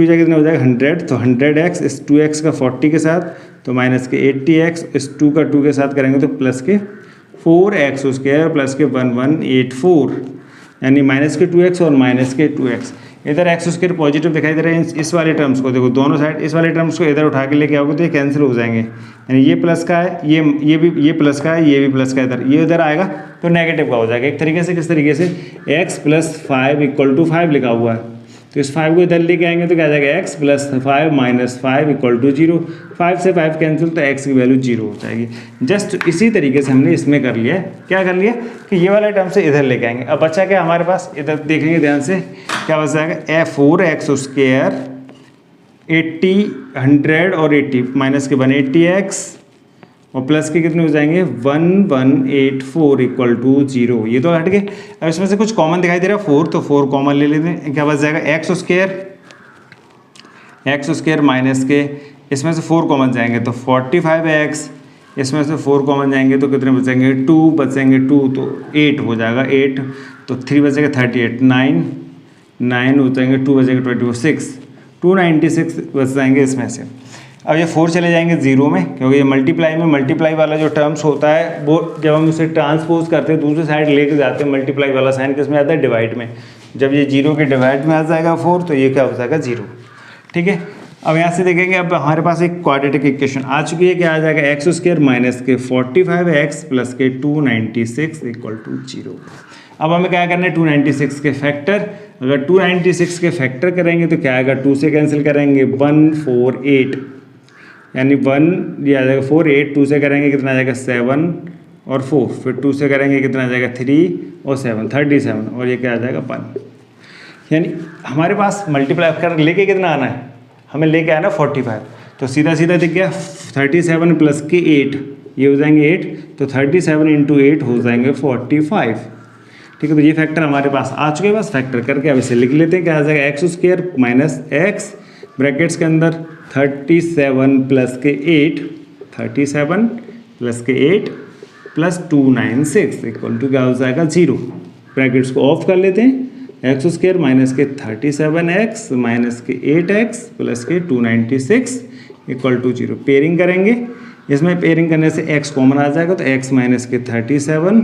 A: जा कितना हो जाएगा? 100, तो 100x, इस 2x का 40 के साथ तो माइनस के 80x, इस 2 का 2 के साथ करेंगे तो प्लस के 4x स्क्वायर प्लस के 1184, यानी माइनस के 2x और माइनस के 2x। इधर एक्स स्क्वायर पॉजिटिव दिखाई दे रहा है, इस वाले टर्म्स को देखो, दोनों साइड इस वाले टर्म्स को इधर उठा के लेके आओगे तो ये कैंसिल हो जाएंगे, यानी ये प्लस का है, ये भी ये प्लस का है, ये भी प्लस का है, इधर ये इधर आएगा तो नेगेटिव का हो जाएगा। एक तरीके से, किस तरीके से? x प्लस 5 इक्वल टू 5 लिखा हुआ है, तो इस 5 को इधर लेके आएंगे तो क्या आ जाएगा? x plus 5 minus 5 equal to 0। 5 से 5 कैंसिल तो x की वैल्यू 0 हो जाएगी। जस्ट इसी तरीके से हमने इसमें कर लिया, क्या कर लिया कि ये वाला टर्म से इधर लेके आएंगे। अब बचा क्या हमारे पास? इधर देखेंगे ध्यान से, क्या बच जाएगा? 4x स्क्वायर 80 100 और 80 माइनस के 180x और प्लस के कितने हो जाएंगे? 1184 इक्वल टू 0। ये तो हट गए। अब इसमें से कुछ कॉमन दिखाई दे रहा है 4, तो 4 कॉमन ले लेते हैं। क्या बच जाएगा? एक्स स्क्वायर माइनस के, इसमें से 4 कॉमन जाएंगे तो 45x, इसमें से 4 कॉमन जाएंगे तो कितने बचेंगे? 2 बचेंगे, 2 तो 8 हो जाएगा, 8 तो 3 बचेगा 38, 9 हो जाएंगे, 2 बचेगा 24, 6 296 बच जाएंगे इसमें से। अब ये 4 चले जाएंगे 0 में, क्योंकि ये मल्टीप्लाई में मल्टीप्लाई वाला जो टर्म्स होता है वो जब हम उसे ट्रांसपोज करते हैं दूसरी साइड लेके जाते हैं, मल्टीप्लाई वाला साइन किस में आता है, डिवाइड में। जब ये 0 के डिवाइड में आ जाएगा 4 तो ये क्या हो जाएगा 0। ठीक है, अब यहाँ से देखेंगे, अब हमारे पास एक क्वाड्रेटिक इक्वेशन आ चुकी है, क्या आ जाएगा, x² माइनस के 45x प्लस के 296 इक्वल टू 0। अब हमें क्या करना है, 296 के फैक्टर। अगर 296 के फैक्टर करेंगे तो क्या आएगा, 2 से कैंसिल करेंगे 148, यानी 1 ये आ जाएगा 4, 8 2 से करेंगे कितना आ जाएगा 7 और 4, फिर 2 से करेंगे कितना आ जाएगा 3 और 7 37, और ये क्या आ जाएगा 1। यानी हमारे पास मल्टीप्लाई कर लेके कितना आना है, हमें लेके आना 45। तो सीधा सीधा दिख गया 37 प्लस के 8, ये हो जाएंगे 8, तो 37 इंटू 8 हो जाएंगे 45। ठीक है, तो ये फैक्टर हमारे पास आ चुके हैं। बस फैक्टर करके अब इसे लिख लेते हैं, क्या आ जाएगा x² माइनस एक्स ब्रैकेट्स के अंदर 37 प्लस के 8, 37 प्लस के 8 प्लस 296 इक्वल टू क्या हो जाएगा 0। ब्रैकेट्स को ऑफ कर लेते हैं, x² माइनस के 37x माइनस के 8x प्लस के 296 इक्वल टू 0। पेयरिंग करेंगे, इसमें पेयरिंग करने से x कॉमन आ जाएगा, तो x माइनस के 37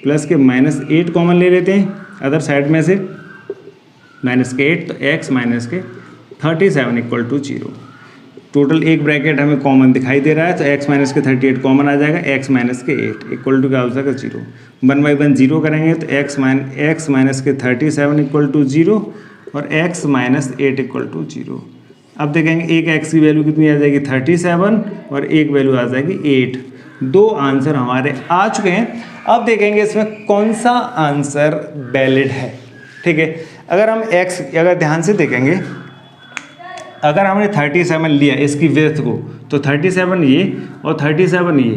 A: प्लस के माइनस 8 कॉमन ले लेते हैं अदर साइड में से, माइनस के 8, तो x माइनस के 37 इक्वल टू 0। टोटल एक ब्रैकेट हमें कॉमन दिखाई दे रहा है, तो x माइनस के 38 कॉमन आ जाएगा, x माइनस के 8 इक्वल टू क्या हो जाएगा 0। 1 बाई 1 0 करेंगे तो x माइनस के 37 इक्वल टू 0 और x माइनस 8 इक्वल टू 0। अब देखेंगे एक x की वैल्यू कितनी आ जाएगी 37 और एक वैल्यू आ जाएगी 8। दो आंसर हमारे आ चुके हैं। अब देखेंगे इसमें कौन सा आंसर वैलिड है। ठीक है, अगर हम x अगर ध्यान से देखेंगे, अगर हमने 37 लिया इसकी विड्थ को, तो 37 ये और 37 ये,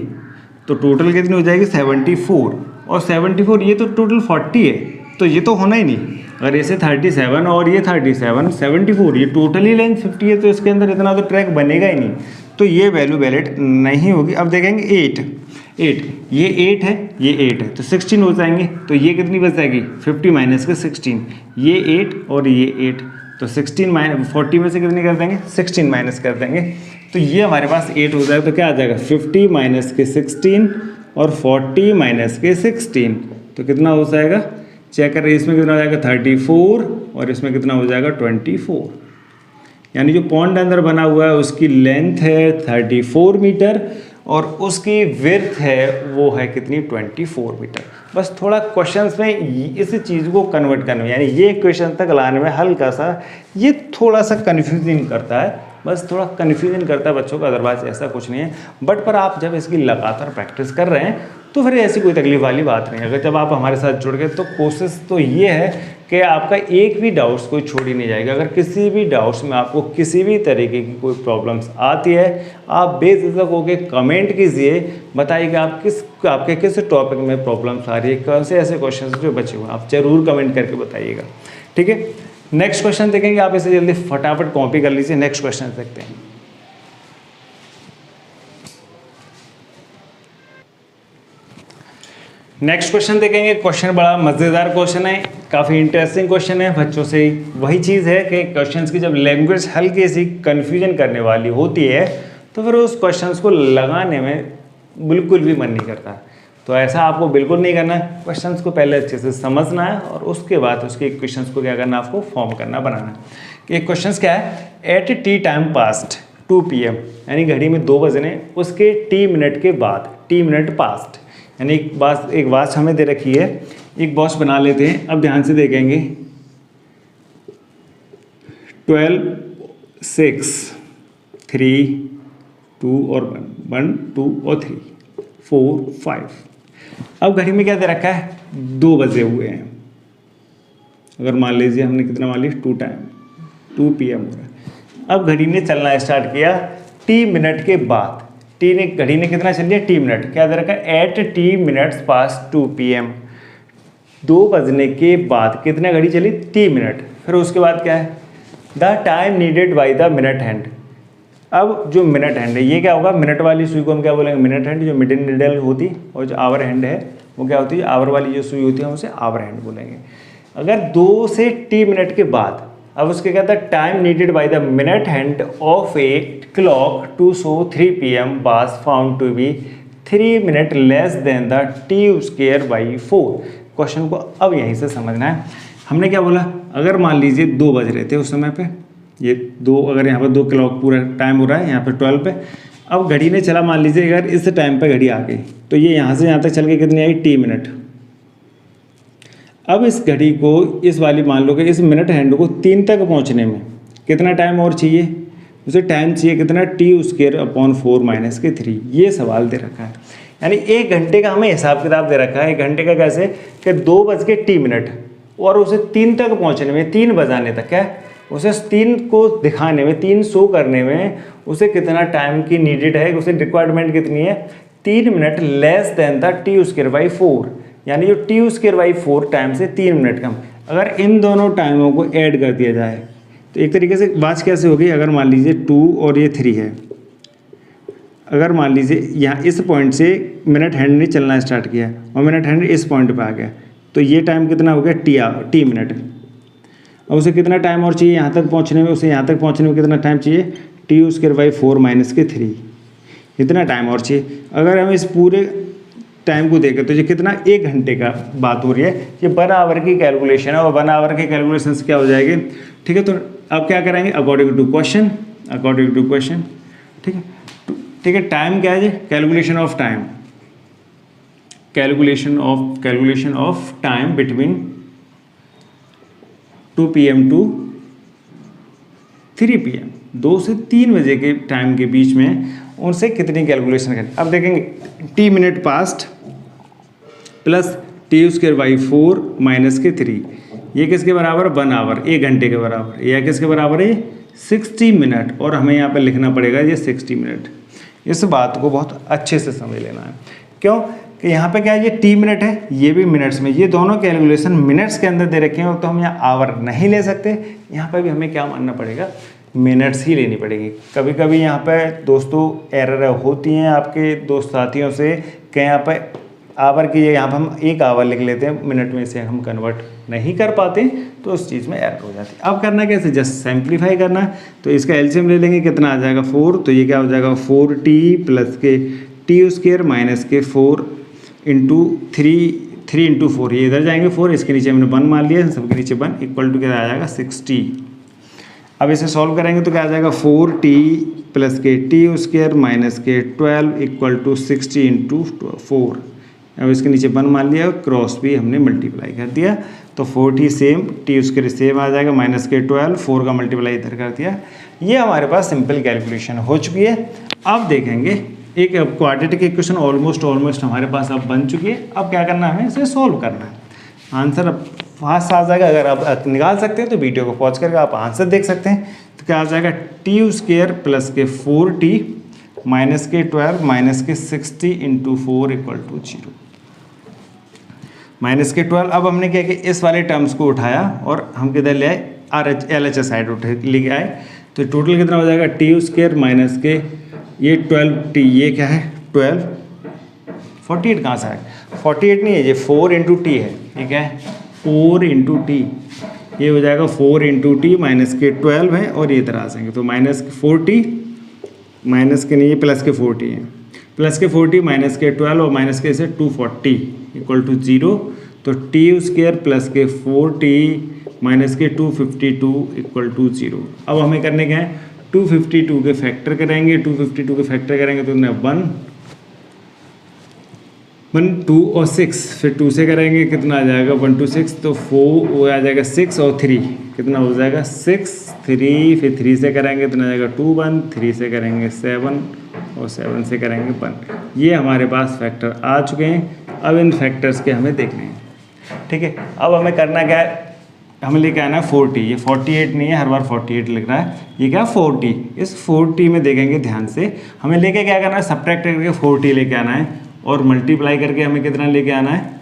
A: तो टोटल कितनी हो जाएगी 74, और 74 ये तो टोटल 40 है, तो ये तो होना ही नहीं। अगर ऐसे 37 और ये 37 74 ये टोटली लेंथ 50 है, तो इसके अंदर इतना तो ट्रैक बनेगा ही नहीं, तो ये वैल्यू वैलिड नहीं होगी। अब देखेंगे 8 ये 8 है, ये 8 है, तो 16 हो जाएंगे, तो ये कितनी बच जाएगी 50 माइनस के 16, ये 8 और ये 8, तो 16 माइनस 40 में से कितनी कर देंगे 16 माइनस कर देंगे, तो ये हमारे पास 8 हो जाएगा। तो क्या आ जाएगा 50 माइनस के 16 और 40 माइनस के 16, तो कितना हो जाएगा चेक करें, इसमें कितना हो जाएगा 34 और इसमें कितना हो जाएगा 24। यानी जो पॉन्ड अंदर बना हुआ है उसकी लेंथ है 34 मीटर और उसकी विड्थ है वो है कितनी 24 मीटर। बस थोड़ा क्वेश्चंस में इस चीज़ को कन्वर्ट करने में, यानी ये क्वेश्चन तक लाने में हल्का सा ये थोड़ा सा कन्फ्यूजिंग करता है, बस थोड़ा कन्फ्यूजन करता है बच्चों का, अदरवाइज ऐसा कुछ नहीं है। बट पर आप जब इसकी लगातार प्रैक्टिस कर रहे हैं तो फिर ऐसी कोई तकलीफ वाली बात नहीं है। अगर जब आप हमारे साथ जुड़ गए तो कोशिश तो ये है कि आपका एक भी डाउट्स कोई छोड़ी नहीं जाएगा। अगर किसी भी डाउट्स में आपको किसी भी तरीके की कोई प्रॉब्लम्स आती है, आप बेझिझक होकर कमेंट कीजिए, बताइएगा आपके किस टॉपिक में प्रॉब्लम्स आ रही है, कौन से ऐसे क्वेश्चन जो बचे हुए आप ज़रूर कमेंट करके बताइएगा। ठीक है, नेक्स्ट क्वेश्चन देखेंगे, आप इसे जल्दी फटाफट कॉपी कर लीजिए। नेक्स्ट क्वेश्चन देखते हैं। नेक्स्ट क्वेश्चन देखेंगे, क्वेश्चन बड़ा मज़ेदार क्वेश्चन है, काफ़ी इंटरेस्टिंग क्वेश्चन है। बच्चों से वही चीज़ है कि क्वेश्चंस की जब लैंग्वेज हल्की सी कन्फ्यूजन करने वाली होती है तो फिर उस क्वेश्चंस को लगाने में बिल्कुल भी मन नहीं करता। तो ऐसा आपको बिल्कुल नहीं करना है, क्वेश्चंस को पहले अच्छे से समझना है और उसके बाद उसके इक्वेशंस को क्या करना, आपको फॉर्म करना, बनाना। एक क्वेश्चंस क्या है, at T time past 2 PM, यानी घड़ी में 2 बजने उसके t मिनट के बाद, t मिनट पास्ट, यानी एक वॉच हमें दे रखी है, एक वॉच बना लेते हैं। अब ध्यान से देखेंगे 12 6 3 2 और 1 2 और 3 4 5। अब घड़ी में क्या दे रखा है, 2 बजे हुए हैं। अगर मान लीजिए हमने कितना मान लिया 2 PM हो रहा है। अब घड़ी ने चलना स्टार्ट किया t मिनट के बाद, घड़ी ने कितना चल लिया t मिनट, क्या दे रखा है एट t मिनट्स पास 2 PM, 2 बजने के बाद कितने घड़ी चली t मिनट। फिर उसके बाद क्या है, the time needed by the minute hand. अब जो मिनट हैंड है ये क्या होगा, मिनट वाली सुई को हम क्या बोलेंगे मिनट हैंड, जो मिड निडल होती, और जो आवर हैंड है वो क्या होती है, आवर वाली जो सुई होती है हम उसे आवर हैंड बोलेंगे। अगर 2 से t मिनट के बाद अब उसके कहता है time needed by the minute hand of a clock to show 3 PM was found to be 3 minute less than the t²/4। Question को अब यहीं से समझना है। हमने क्या बोला, अगर मान लीजिए 2 बज रहे थे उस समय पे, ये 2, अगर यहाँ पर 2 क्लॉक पूरा टाइम हो रहा है यहाँ पे 12 पे, अब घड़ी ने चला, मान लीजिए अगर इस टाइम पे घड़ी आ गई तो ये यहाँ से यहाँ तक चल के कितनी आई, t मिनट। अब इस घड़ी को, इस वाली मान लो कि इस मिनट हैंड को 3 तक पहुँचने में कितना टाइम और चाहिए, उसे टाइम चाहिए कितना, t²/4 - 3। ये सवाल दे रखा है, यानी 1 घंटे का हमें हिसाब किताब दे रखा है। 1 घंटे का कैसे कि 2 बज के t मिनट, और उसे 3 तक पहुँचने में, 3 बजाने तक क्या, उसे 3 को दिखाने में, 3 शो करने में उसे कितना टाइम की नीडेड है, उसे रिक्वायरमेंट कितनी है, 3 minute less than the t²/4, यानी जो t²/4 टाइम से 3 मिनट कम। अगर इन दोनों टाइमों को ऐड कर दिया जाए तो एक तरीके से बात कैसे होगी, अगर मान लीजिए 2 और ये 3 है, अगर मान लीजिए यहाँ इस पॉइंट से मिनट हैंड ने चलना स्टार्ट किया और मिनट हैंड इस पॉइंट पे आ गया, तो ये टाइम कितना हो गया, t मिनट। और उसे कितना टाइम और चाहिए यहाँ तक पहुँचने में, उसे यहाँ तक पहुँचने में कितना टाइम चाहिए, t²/4 - 3, इतना टाइम और चाहिए। अगर हम इस पूरे टाइम को देखें तो ये कितना, 1 घंटे का बात हो रही है। ये 1 आवर की कैलकुलेशन है और 1 आवर के कैलकुलेशन क्या हो जाएगी, ठीक है। तो अब क्या करेंगे, अकॉर्डिंग टू क्वेश्चन, ठीक है। टाइम क्या है, calculation of time, calculation of time between 2 PM to 3 PM, 2 से 3 बजे के टाइम के बीच में उनसे कितनी कैलकुलेशन करें। अब देखेंगे t minute past plus t²/4 - 3, ये किसके बराबर, 1 आवर, 1 घंटे के बराबर। यह किसके बराबर है, 60 मिनट, और हमें यहाँ पर लिखना पड़ेगा ये 60 मिनट। इस बात को बहुत अच्छे से समझ लेना है, क्यों कि यहाँ पे क्या है, ये t मिनट है, ये भी मिनट्स में, ये दोनों कैलकुलेशन मिनट्स के अंदर दे रखे हैं, तो हम यहाँ आवर नहीं ले सकते। यहाँ पे भी हमें क्या मानना पड़ेगा, मिनट्स ही लेनी पड़ेगी। कभी कभी यहाँ पे दोस्तों एरर होती हैं आपके दोस्त साथियों से कि यहाँ पे आवर की जगह यहाँ पर हम 1 आवर लिख लेते हैं, मिनट में से हम कन्वर्ट नहीं कर पाते, तो उस चीज़ में एरर हो जाती है। अब करना कैसे, जस्ट सिंप्लीफाई करना है। तो इसका एलसीएम ले लेंगे, कितना आ जाएगा 4, तो ये क्या हो जाएगा 4t प्लस के t² - 4 इंटू 3 इंटू 4, ये इधर जाएंगे 4, इसके नीचे हमने 1 मान लिया, सबके नीचे 1 इक्वल टू क्या आ जाएगा 60। अब इसे सॉल्व करेंगे तो क्या आ जाएगा 4t प्लस के t² - के 12 इक्वल टू 60 इंटू 4। अब इसके नीचे 1 मान लिया, क्रॉस भी हमने मल्टीप्लाई कर दिया, तो 4t सेम, t² सेम आ जाएगा, माइनस के 12, 4 का मल्टीप्लाई इधर कर दिया। ये हमारे पास सिंपल कैलकुलेशन हो चुकी है। अब देखेंगे एक क्वाड्रेटिक इक्वेशन ऑलमोस्ट हमारे पास अब बन चुकी है। अब क्या करना है, हमें इसे सॉल्व करना है। आंसर अब फास्ट आ जाएगा, अगर आप निकाल सकते हैं तो वीडियो को पॉज करके आप आंसर देख सकते हैं। तो क्या आ जाएगा t² प्लस के 4t माइनस के 12 माइनस के 60 इंटू 4 इक्वल टू 0, माइनस के 12। अब हमने क्या किया, इस वाले टर्म्स को उठाया और हम किधर ले आए, LHS साइड उठे लेके आए, तो टोटल कितना हो जाएगा t² माइनस के ये 12t, ये क्या है 12, 48 कहाँ से आए, 48 नहीं है, ये 4 इंटू टी है, ठीक है 4 इंटू टी, ये हो जाएगा 4 इंटू टी माइनस के 12 है, और ये इधर आ जाएंगे तो माइनस के 4t माइनस के नहीं, प्लस के 4t है, प्लस के 4t माइनस के 12 और माइनस के से 240 इक्वल टू 0, तो t² प्लस के 4t माइनस के 252 इक्वल टू 0। अब हमें करने क्या है, 252 के फैक्टर करेंगे, 252 के फैक्टर करेंगे तो 1 2 और 6, फिर 2 से करेंगे कितना आ जाएगा 1 2 6, तो 4 वो आ जाएगा 6 और 3 कितना हो जाएगा 6 3, फिर 3 से करेंगे तो आ जाएगा 2 1, 3 से करेंगे 7 और 7 से करेंगे 1। ये हमारे पास फैक्टर आ चुके हैं। अब इन फैक्टर्स के हमें देखने हैं, ठीक है। अब हमें करना क्या है, हमें लेके आना है 40, ये 48 नहीं है, हर बार 48 लिख रहा है, ये क्या 40। इस 40 में देखेंगे ध्यान से, हमें लेके क्या करना है, सब्ट्रैक्ट करके 40 लेके आना है और मल्टीप्लाई करके हमें कितना लेके आना है,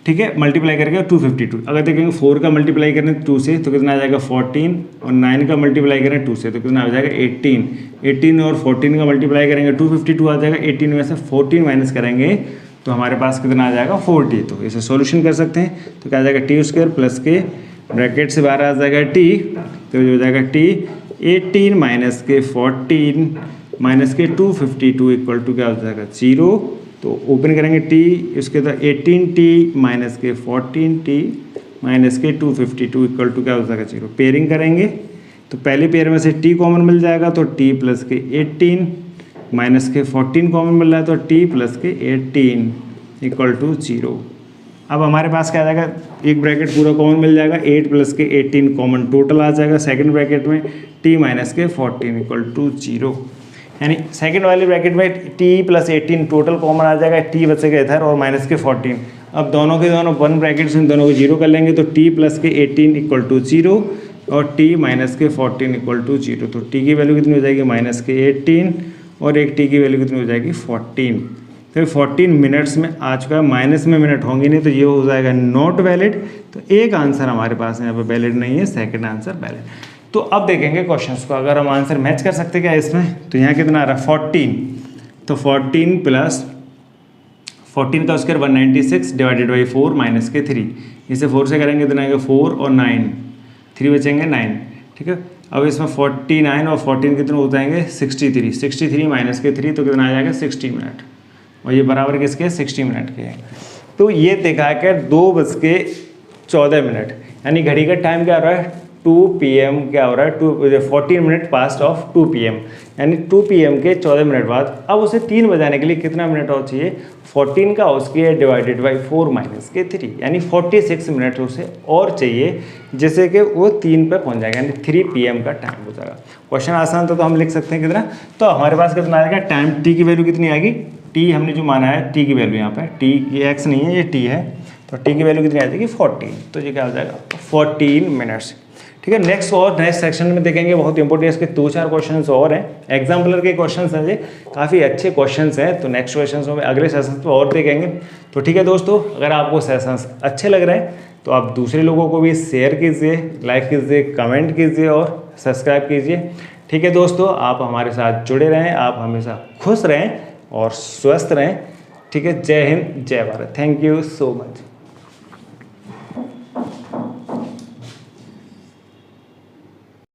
A: ठीक है, मल्टीप्लाई करके 252। अगर देखेंगे 4 का मल्टीप्लाई करें 2 से तो कितना आ जाएगा 14, और 9 का मल्टीप्लाई करें 2 से तो कितना आ जाएगा 18, 18 और 14 का मल्टीप्लाई करेंगे 252 आ जाएगा, 18 में से 14 माइनस करेंगे तो हमारे पास कितना आ जाएगा 40। तो इसे सॉल्यूशन कर सकते हैं, तो क्या आ जाएगा t² प्लस के ब्रैकेट से बाहर आ जाएगा टी, तो हो जाएगा टी 18 माइनस के 14 माइनस के 252 इक्वल टू क्या हो जाएगा 0। तो ओपन करेंगे टी, इसके बाद 18t माइनस के 14t माइनस के 252 इक्वल टू क्या हो जाएगा 0। पेयरिंग करेंगे तो पहली पेयर में से t कॉमन मिल जाएगा, तो t प्लस के 18 माइनस के 14 कॉमन मिल रहा है, तो t प्लस के 18 इक्वल टू 0। अब हमारे पास क्या आ जाएगा, एक ब्रैकेट पूरा कॉमन मिल जाएगा, 8 प्लस के 18 कॉमन टोटल आ जाएगा। सेकंड ब्रैकेट में t माइनस के 14 इक्वल टू 0, यानी सेकंड वाली ब्रैकेट में t प्लस 18 टोटल कॉमन आ जाएगा, t बचेगा इधर और माइनस के 14। अब दोनों के दोनों वन ब्रैकेट से दोनों को 0 कर लेंगे, तो t प्लस के 18 इक्वल टू 0 और t माइनस के 14 इक्वल टू 0। तो t की वैल्यू कितनी हो जाएगी माइनस के 18 और एक t की वैल्यू कितनी हो जाएगी 14। फिर 14 मिनट्स में आ चुका है, माइनस में मिनट होंगे नहीं, तो ये हो जाएगा नॉट वैलिड। तो एक आंसर हमारे पास यहाँ पे वैलिड नहीं है, सेकंड आंसर वैलिड। तो अब देखेंगे क्वेश्चंस को, अगर हम आंसर मैच कर सकते क्या इसमें, तो यहाँ कितना आ रहा है 14, तो 14 प्लस 14 का स्क्वायर 196 डिवाइडेड बाई 4 माइनस के 3, इसे 4 से करेंगे तो आएगा 4 और 9, 3 बचेंगे 9, ठीक है। अब इसमें 49 और 14 कितने हो जाएंगे 63, 63 माइनस के 3 तो कितना आ जाएगा 60 मिनट, और ये बराबर किसके 60 मिनट के हैं। तो ये देखा है कि 2:14, यानी घड़ी का टाइम क्या हो रहा है 2 PM क्या हो रहा है 14 मिनट पास्ट ऑफ 2 PM, यानी 2 PM के 14 मिनट बाद। अब उसे 3 बजाने के लिए कितना मिनट और चाहिए 14 का उसके डिवाइडेड बाई 4 माइनस के 3, यानी 46 मिनट उसे और चाहिए, जैसे कि वो 3 पे पहुंच जाएगा, यानी 3 PM का टाइम हो जाएगा। क्वेश्चन आसान था तो हम लिख सकते हैं कितना, तो हमारे पास कितना आएगा टाइम, टी की वैल्यू कितनी आएगी, टी हमने जो माना है टी की वैल्यू यहाँ पे, टी ये एक्स नहीं है ये टी है, तो टी की वैल्यू कितनी आ जाएगी 14, तो ये क्या हो जाएगा 14 मिनट्स, ठीक है। नेक्स्ट सेक्शन में देखेंगे, बहुत इंपॉर्टेंट इसके 2-4 क्वेश्चंस और हैं, एग्जाम्पलर के क्वेश्चंस हैं ये, काफ़ी अच्छे क्वेश्चंस हैं। तो नेक्स्ट क्वेश्चंस में अगले सेशंस में और देखेंगे। तो ठीक है दोस्तों, अगर आपको सेशंस अच्छे लग रहे हैं तो आप दूसरे लोगों को भी शेयर कीजिए, लाइक कीजिए, कमेंट कीजिए और सब्सक्राइब कीजिए। ठीक है दोस्तों, आप हमारे साथ जुड़े रहें, आप हमेशा खुश रहें और स्वस्थ रहें। ठीक है, जय हिंद, जय Bharat, thank you so much.